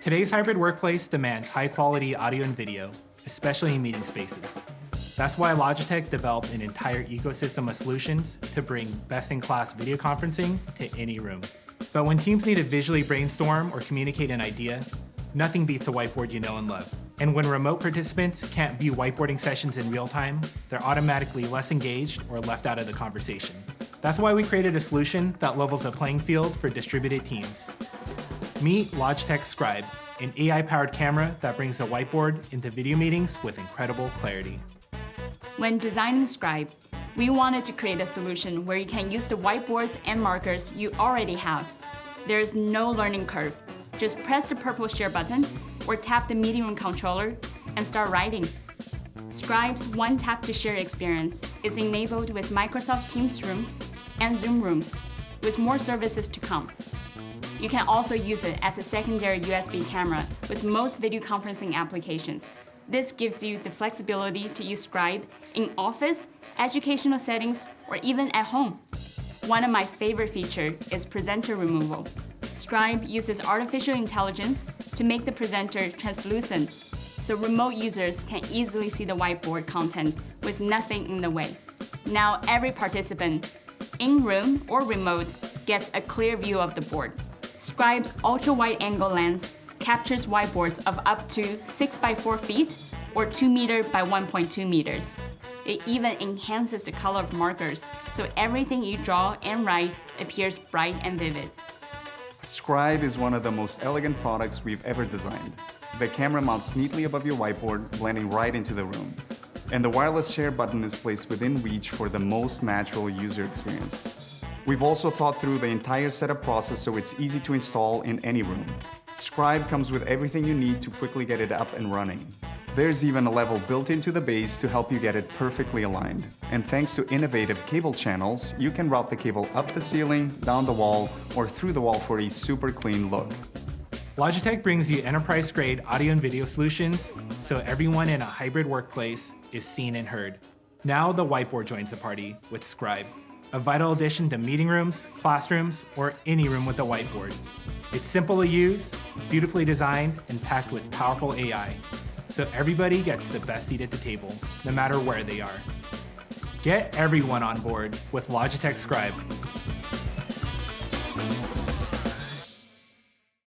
Today's hybrid workplace demands high-quality audio and video, especially in meeting spaces. That's why Logitech developed an entire ecosystem of solutions to bring best-in-class video conferencing to any room. But when teams need to visually brainstorm or communicate an idea, nothing beats a whiteboard you know and love. And when remote participants can't view whiteboarding sessions in real time, they're automatically less engaged or left out of the conversation. That's why we created a solution that levels the playing field for distributed teams. Meet Logitech Scribe, an AI-powered camera that brings a whiteboard into video meetings with incredible clarity. When designing Scribe, we wanted to create a solution where you can use the whiteboards and markers you already have. There's no learning curve. Just press the purple share button or tap the meeting room controller and start writing. Scribe's one-tap-to-share experience is enabled with Microsoft Teams Rooms and Zoom Rooms, with more services to come. You can also use it as a secondary USB camera with most video conferencing applications. This gives you the flexibility to use Scribe in office, educational settings, or even at home. One of my favorite features is presenter removal. Scribe uses artificial intelligence to make the presenter translucent, so remote users can easily see the whiteboard content with nothing in the way. Now every participant, in-room or remote, gets a clear view of the board. Scribe's ultra-wide-angle lens captures whiteboards of up to 6 by 4 feet or 2 meter by 1.2 meters. It even enhances the color of markers, so everything you draw and write appears bright and vivid. Scribe is one of the most elegant products we've ever designed. The camera mounts neatly above your whiteboard, blending right into the room. And the wireless share button is placed within reach for the most natural user experience. We've also thought through the entire setup process so it's easy to install in any room. Scribe comes with everything you need to quickly get it up and running. There's even a level built into the base to help you get it perfectly aligned. And thanks to innovative cable channels, you can route the cable up the ceiling, down the wall, or through the wall for a super clean look. Logitech brings you enterprise-grade audio and video solutions, so everyone in a hybrid workplace is seen and heard. Now the whiteboard joins the party with Scribe, a vital addition to meeting rooms, classrooms, or any room with a whiteboard. It's simple to use, beautifully designed, and packed with powerful AI, so everybody gets the best seat at the table, no matter where they are. Get everyone on board with Logitech Scribe.